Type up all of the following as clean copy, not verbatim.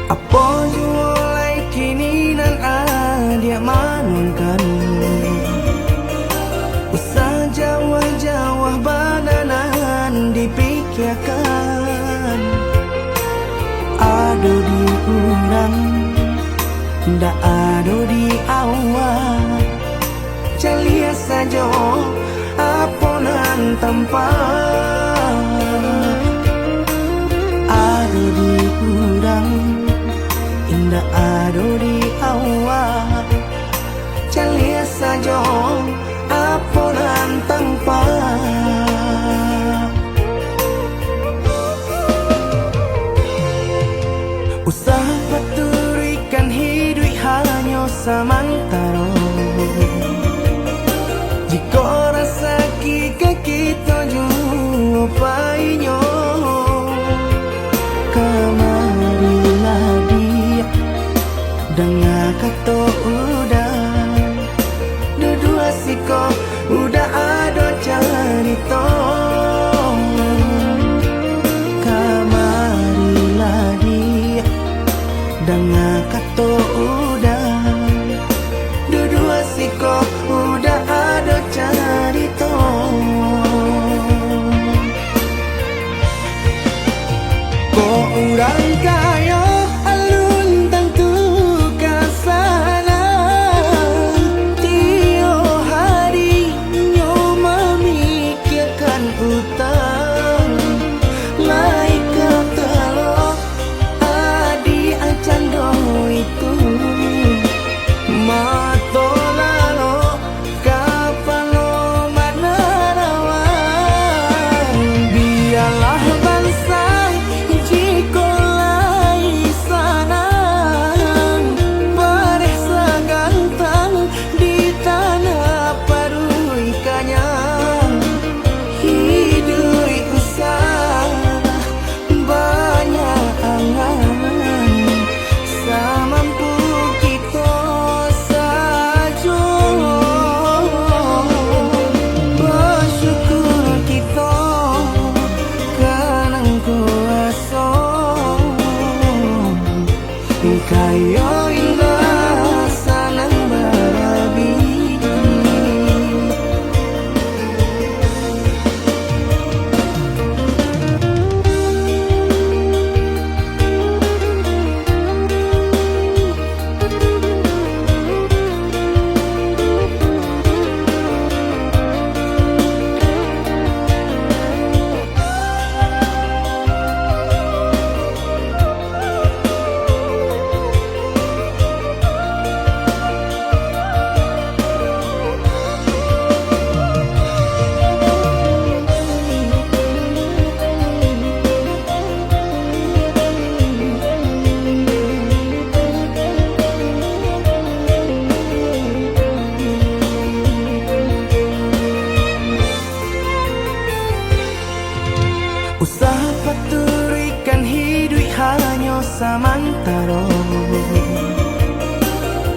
Apa jualai kini nan adia manunkan usah jawah-jawah bananan dipikirkan. Ado di urang nda ado di awak, calia saja aponan tempat. Ado di urang indah ado di awak, calia saja aponan tempat. Usaha paturikan hidup hanya samantara. Jika rasa kita jumpai-nya, kamarilah dia dengan kata udah dua siko udah ada cerita. Kamarilah dia dengan kata udah dua siko udah ada cerita. Kok orang kaya alun tentu kasana, tiap hari nyo memikirkan utang. Laika telok adi acando itu mato lalo kapalo manarawan. Biarlah bangsa jika lai sanang paresa gantang di tanah parui kanyang. Hidup usah banyak angan, samampu kita saja. Bersyukur kita kanang kuasa kaya indah sanang barabi. Usaha paturikan hidup hanya samantara.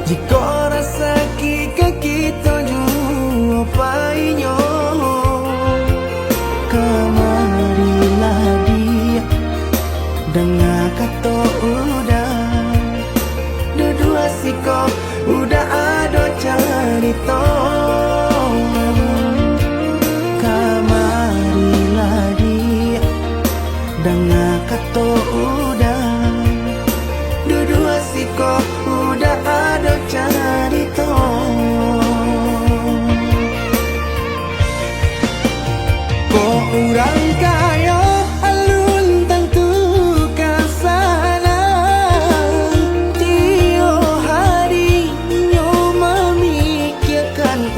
Jika rasa kita jumpai-nya, kamarilah dia dengan kata udah dua siko udah ada cerita. Kamarilah dia dengan kata udah dua siko udah ada cerita. Kok orang kaya alun tentu kasana, tiap hari nyo memikirkan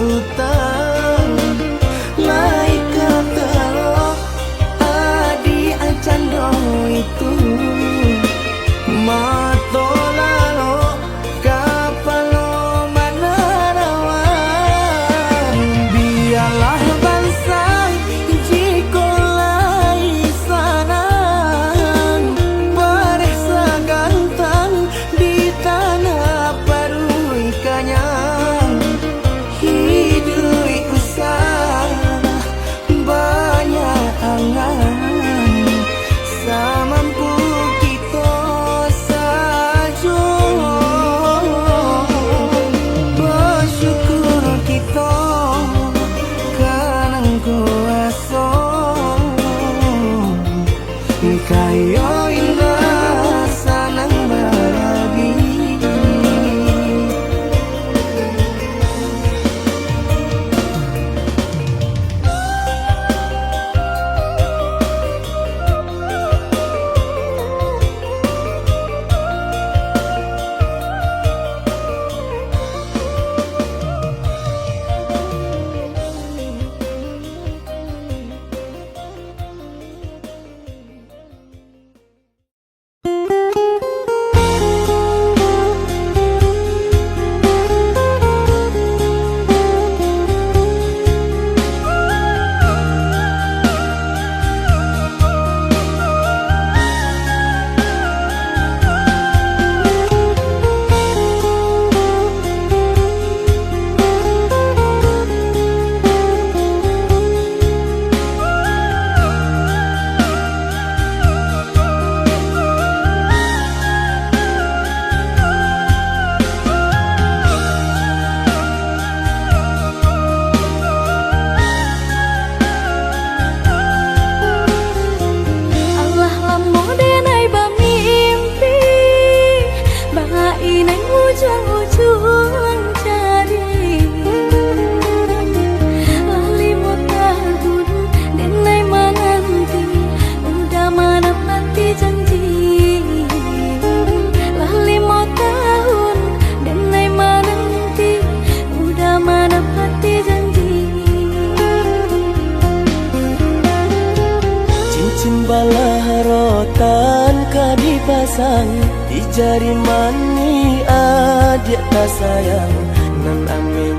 sang di jari mani adik tak sayang nan ame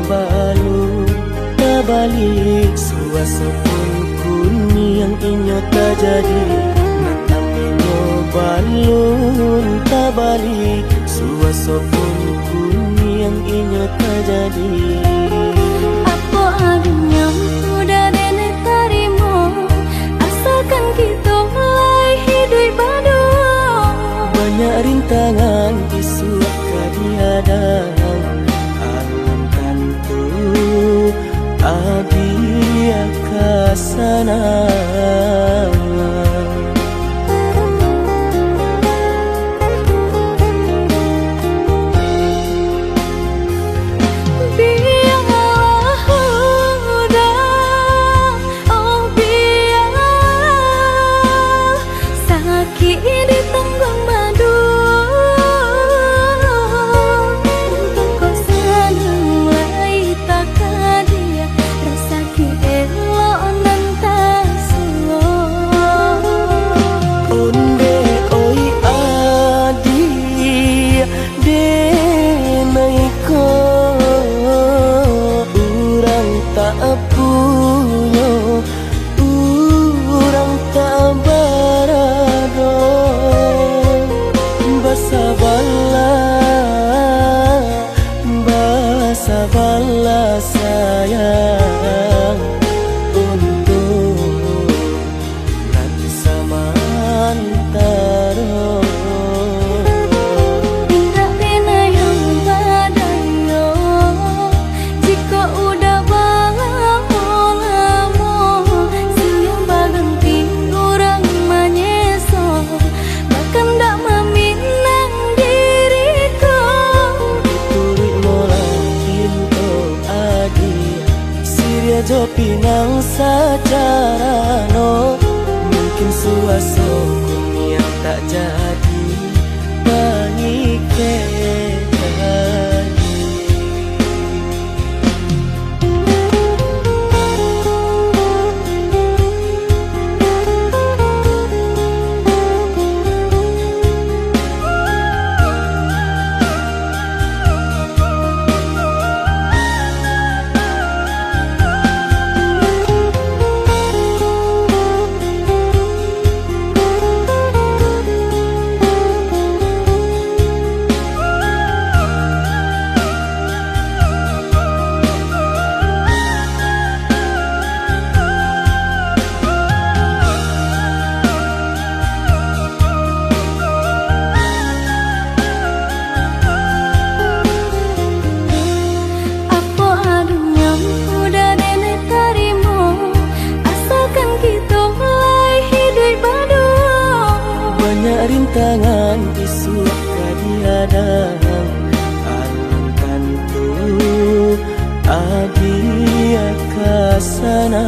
balu tak balik suasa pun kuni yang inyo tak jadi nan ame balun tak balik suasa pun kuni yang inyo tak jadi. Apa adanya udah nenek tarimo asalkan kita mulai hidup baru. Banyak rintangan isu kadihadang alam tentu adia kasana. Sabarlah sayang untuk nanti samantara. Tidak pernah yang badayo jika udah lamo siang berganti orang menyeso bahkan tak meminang diriku. Turut mulai Siria jo pinang secara no mungkin suaso kuni yang tak jadi mengikat. Rintangan isu kadihadang alam tentu adia kasana.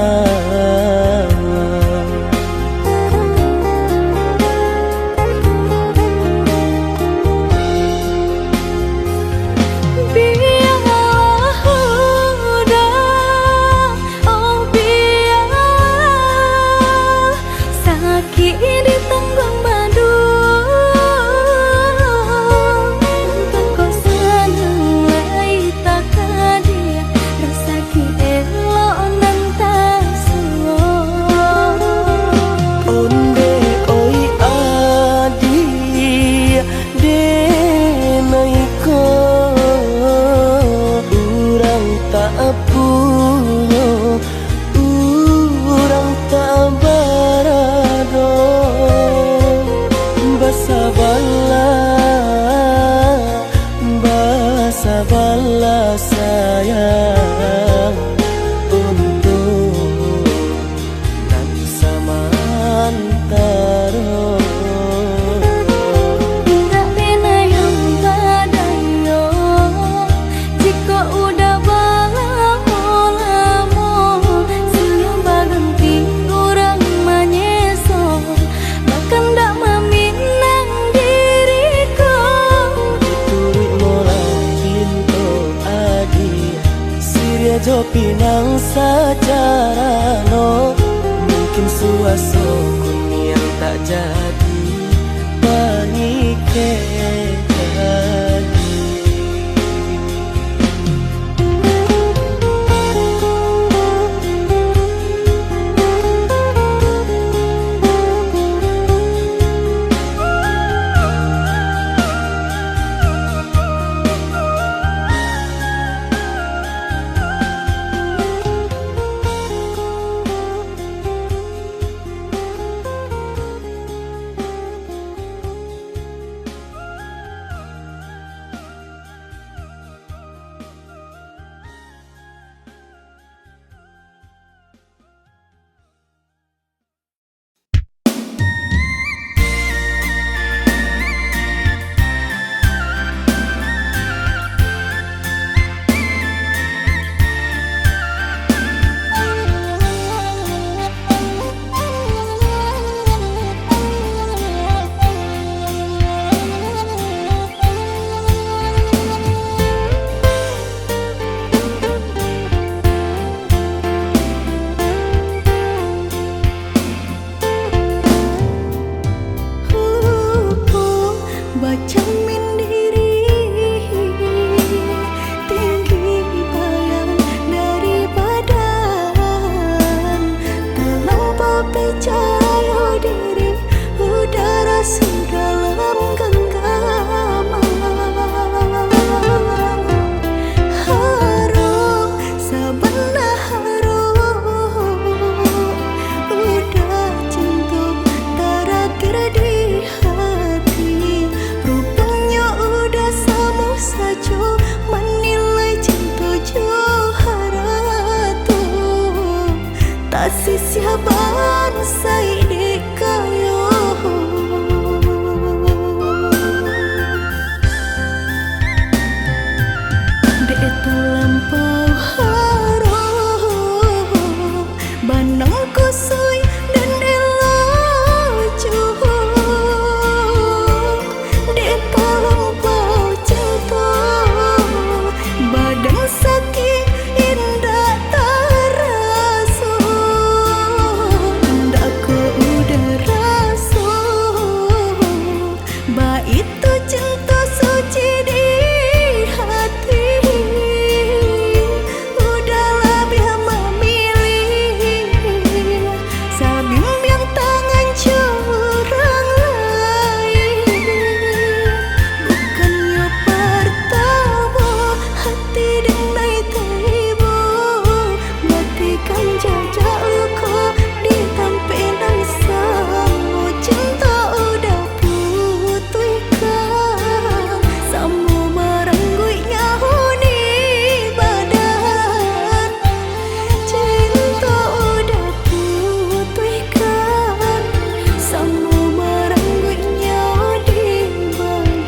Sabarlah sayang untuk nanti samantara. Tidak pernah yang badayo jika udah lamo siang berganti orang menyeso bahkan tak meminang diriku. Turut mulai Siria jo pinang secara no mungkin suaso kuni yang tak jadi baca diri tinggi bayan dari badan, terlampau percaya diri udara dalam genggaman. Harum sebenar harum udah cinta terakhir di hati, rupanya udah sama saja menilai cinta johara tu tak sia bangsa ini kayo. Dek terlampau harum banang kusui dan elaju, dek terlampau cinta badan sakit indah terasa, ndak ku udah rasa ba itu cinta suci di hati. Udahlah biar memilih sebimbing tangan curang lain, bukannya pertama hati denai tiba matikan jajak luka di tampilan sama cinta udah putihkan sama merengguinya huni badan, cinta udah putihkan sama merengguinya di badan.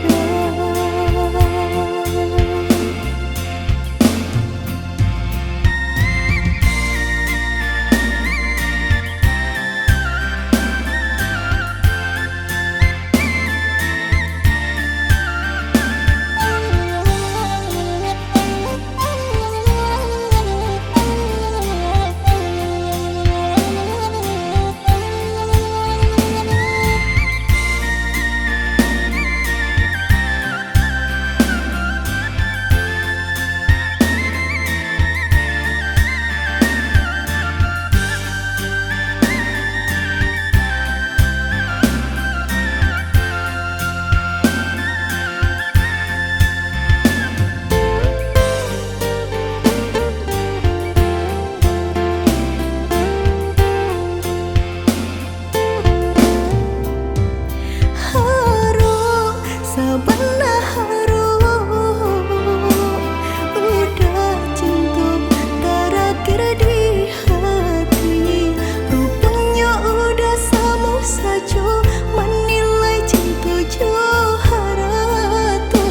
Harum sebenar harum udah cinta terakhir di hati, rupanya udah sama saja menilai cinta johara tu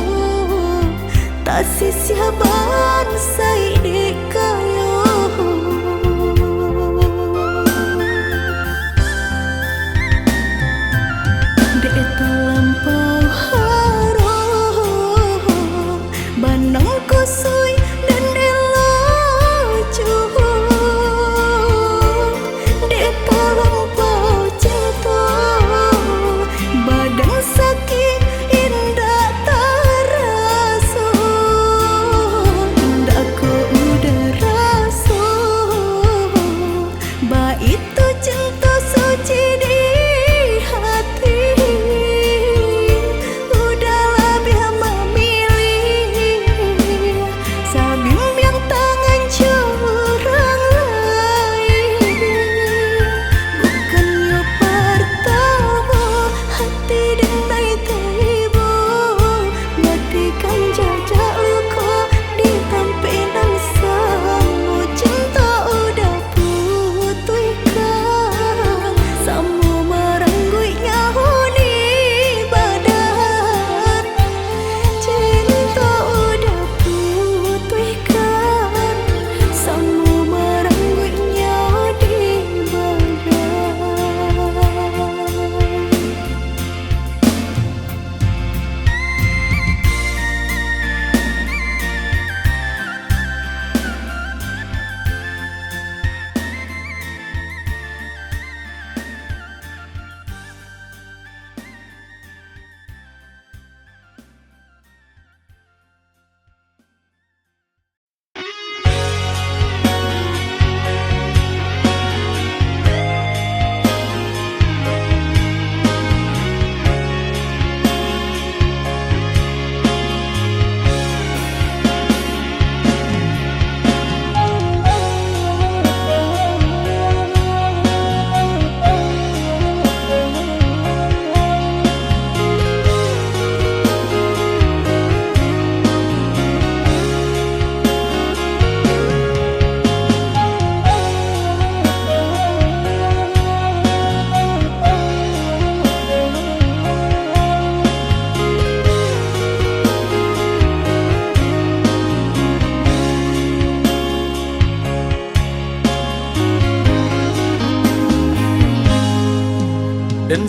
tak sia bangsa ini kayo. Dek terlampau harum banang kusui dan elaju, dek terlampau cinta badan sakit indah terasa, ndak ku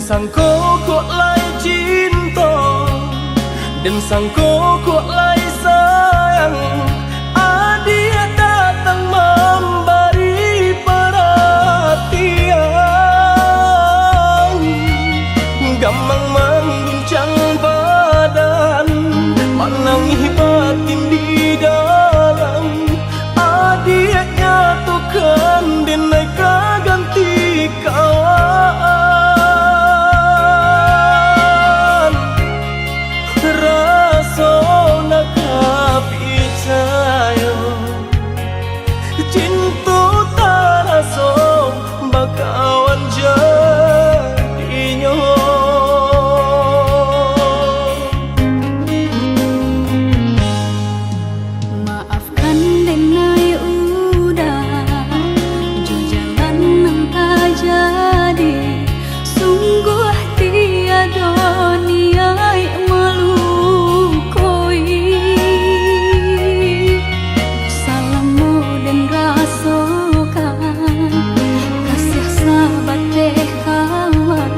sangko kok lai cinta, dan sangko kok lai sayang. Dia datang memberi perhatian, gampang mengguncang badan, menangis batin di dalam. Dia nyatukan denai ganti kawan, rasa nak percaya cinta tak rasa bakawan jadinya. Maafkan denai udah jo jalan nang tak jadi, sungguh tiada niat melukoi. Salahmu dan rasakan kasih sahabat deh kawan,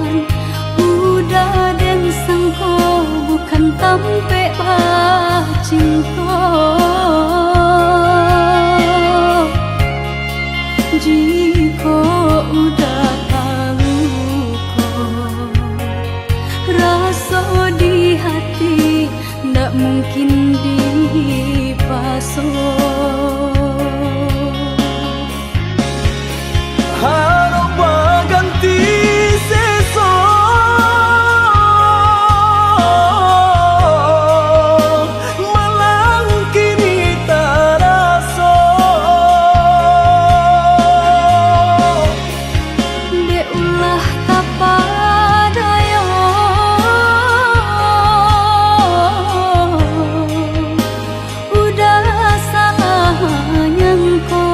udah dan sangko bukan tampe cinta. Jika udah tahu kok rasa di hati ndak mungkin dipasok. Harap ganti sesok, malang kini tak rasa. Dek ulah kapadaya, udah salah nyangko.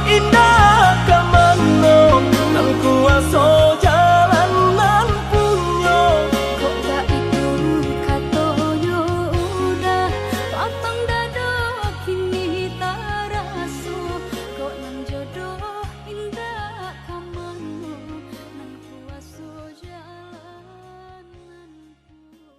indah kamano nang kuaso jalanan punyo. Kok gak itu katoyo udah potong dado kini taraso. Kok nang jodoh indah kamano nang kuaso jalanan punyo.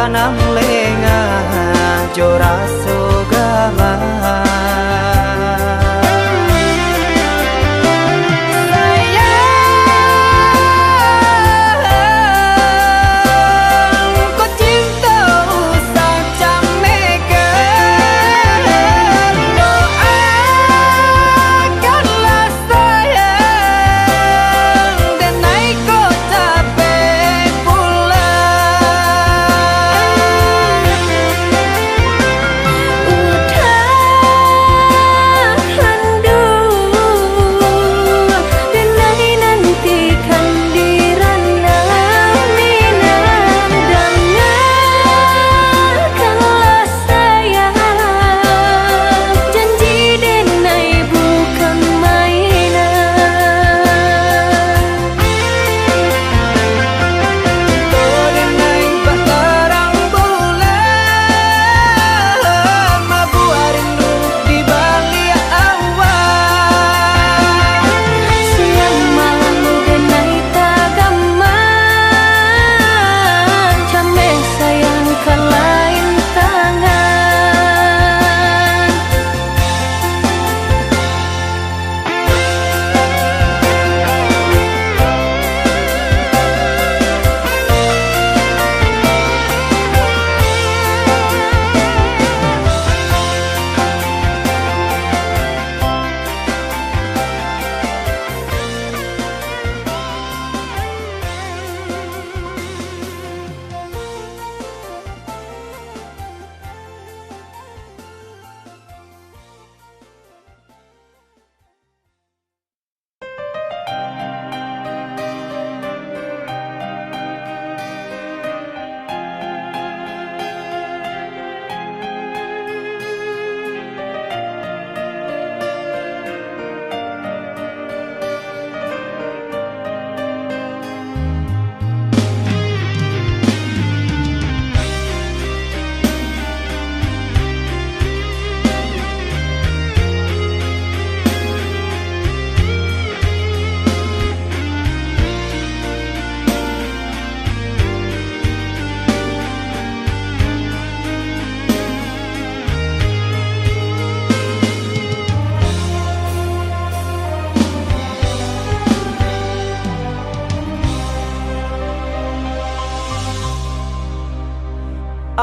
tanam lenga jo raso gama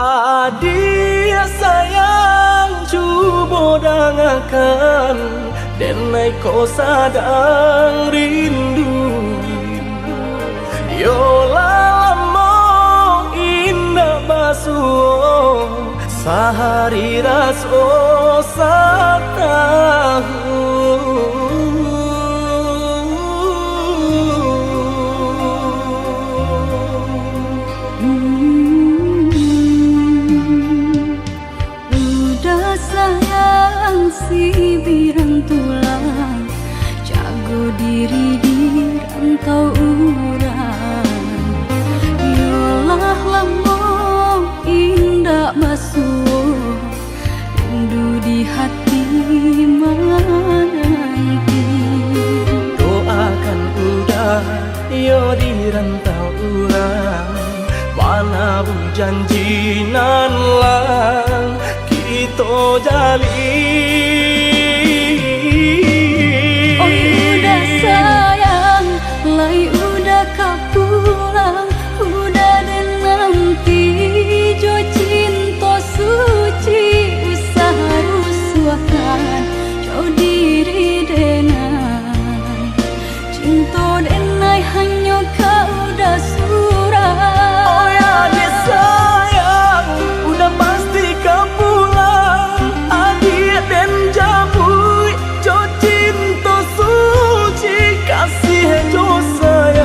Adia sayang cubo dangakan denai ko sadang rindu yo lalamo indah basuh sehari raso satahu si birang tulang jago diri di rantau urang yolah lamo indah basuh rindu di hati menanti doakan udah yo di rantau urang mana bu janjinan lang kita jalin. Oh udah sayang, lai udah kau pulang, udah dan nanti jo cinta suci usaha rusuhkan jo diri denai cinta denai hanya kau udah surah. Oh ya dia sayang, udah pasti kau pulang. Adik dan jabui jo cinta suci kasih jo sayang.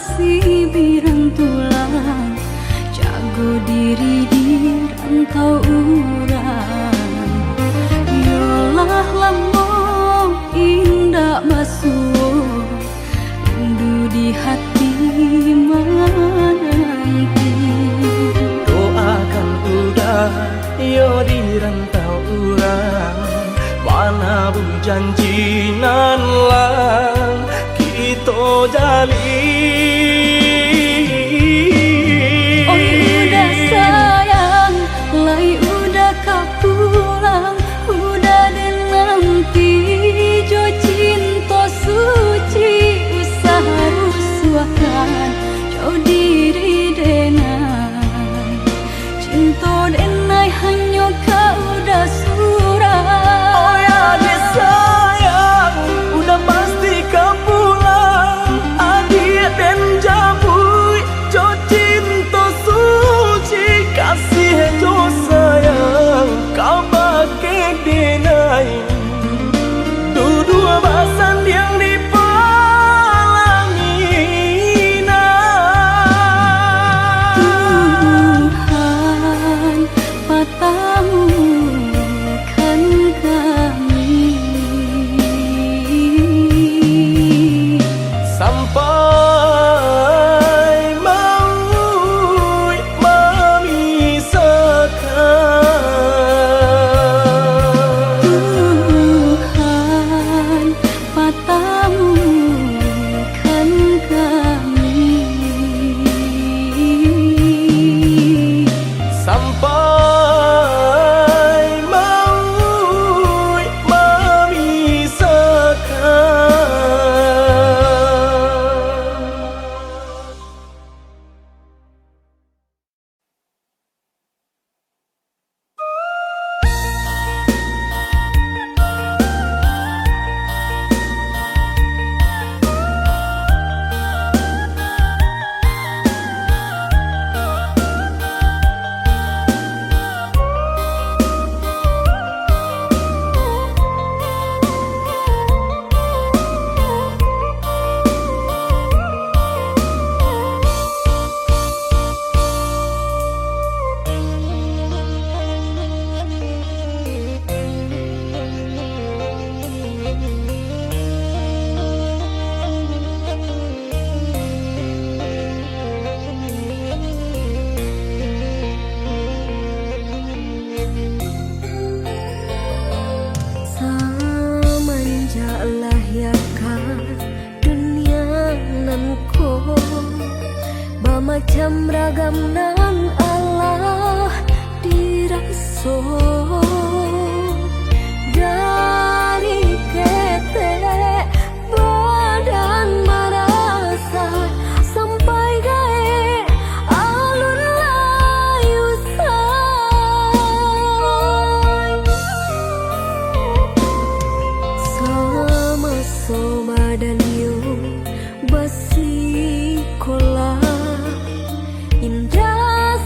masih birantulang, jago diri di rantau urang. Yolah lamun indah basuh, rindu di hati menanti. Doakan udah yo di rantau urang, mana bu janjinan lang kita jalin. Oi udah sayang, lai udah kapulang, udah dan nanti jo cinta suci usaha rusuakan jo diri denai. Cinta denai hanya kau udah surah. Oh ya dia sayang, udah pasti kau pulang. Adik dan jabui, jo cinta suci kasih jo sayang, kau pakai denai. Dua basan yang dipalangina. Tuhan patamu kan kami Sampai maut memisahkan. Tuhan patamu kan kami Sampai maut samanjaklah ya kan dunia nan ko bamacam ragam nan Allah diraso dari kete badan merasa sampai gae alun layu sama-sama dan yo basi kola indah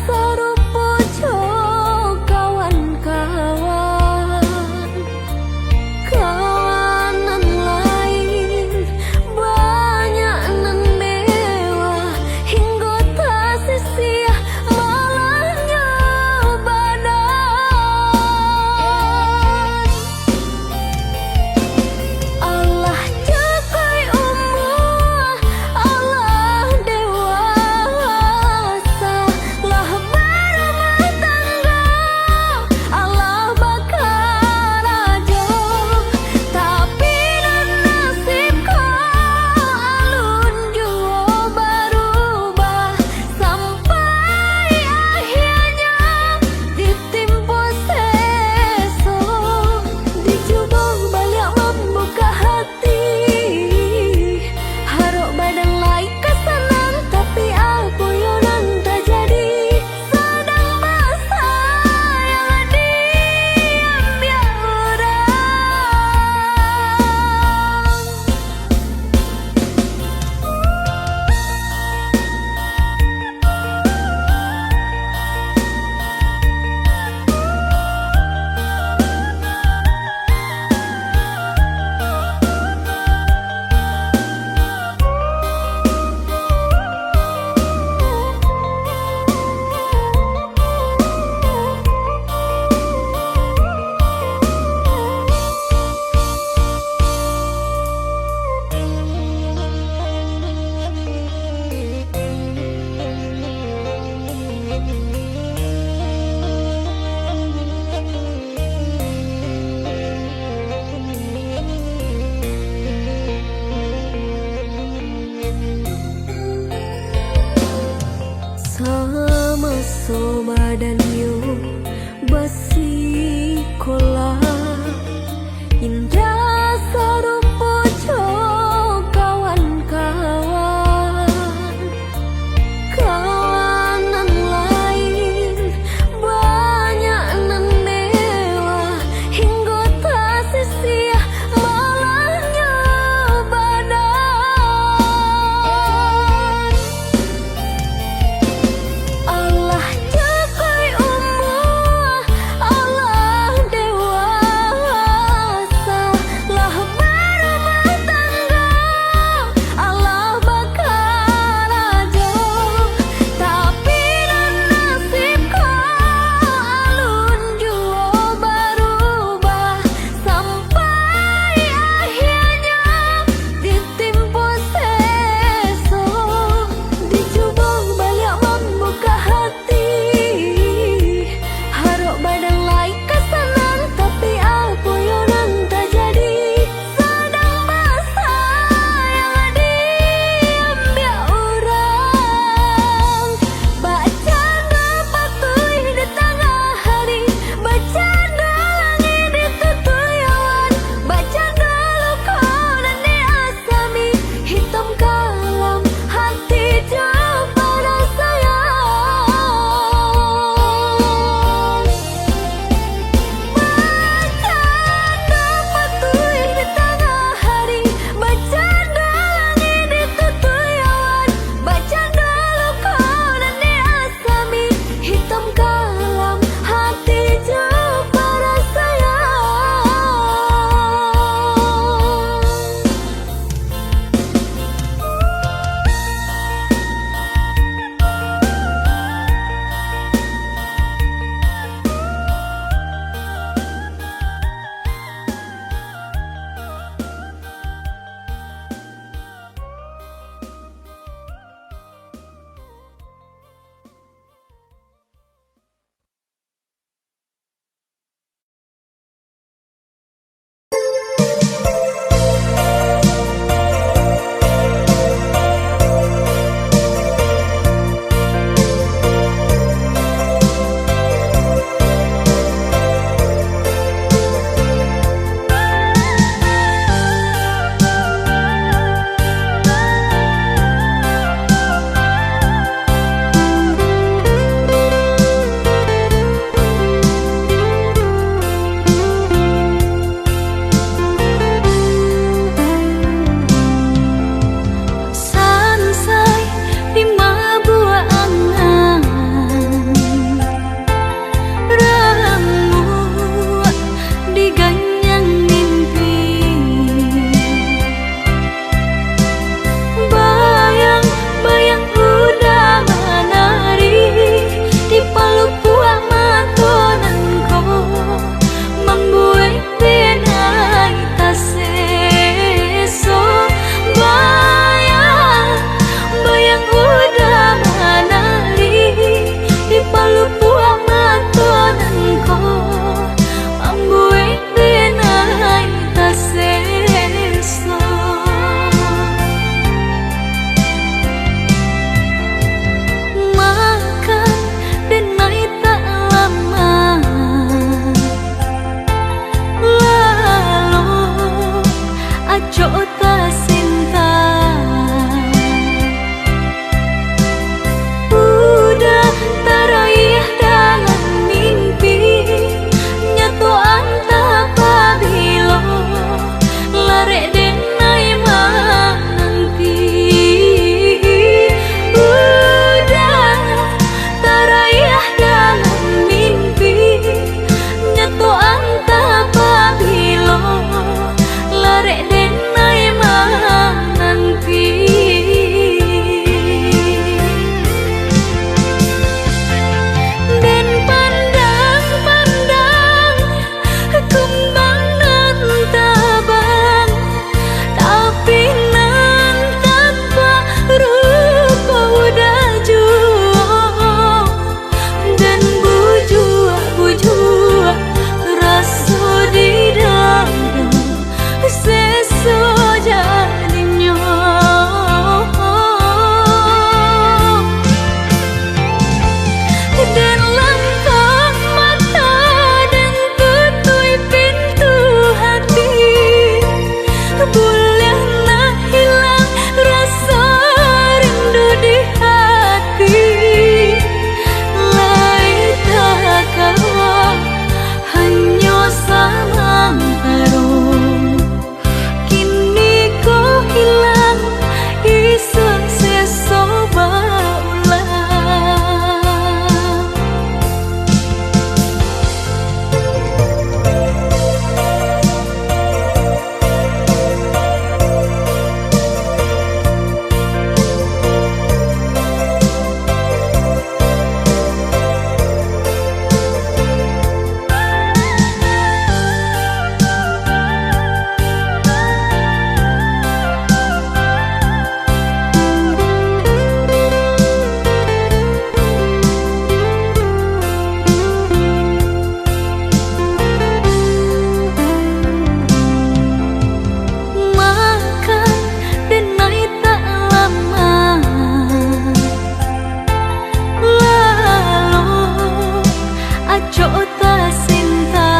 cinta.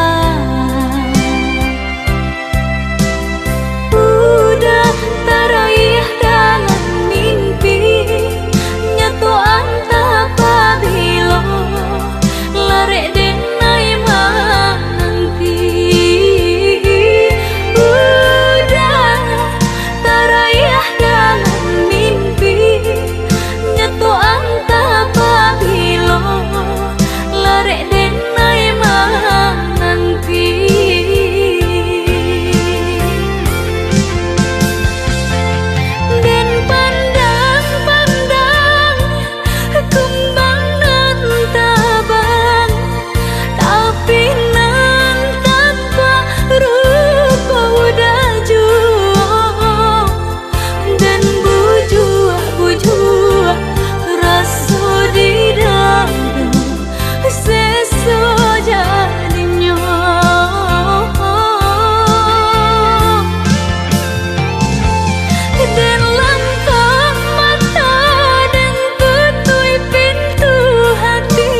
Udah teraih dalam mimpi, nyatu antap apabila larek denai menanti. Udah teraih dalam mimpi, nyatu antap apabila larek denai menanti. Den pandang-pandang kembang nan tabang, tapi nan tanpa rupa udah jua. Dan bujua rasa di dada seso jadinya. Dan lantang mata dan tutui pintu hati,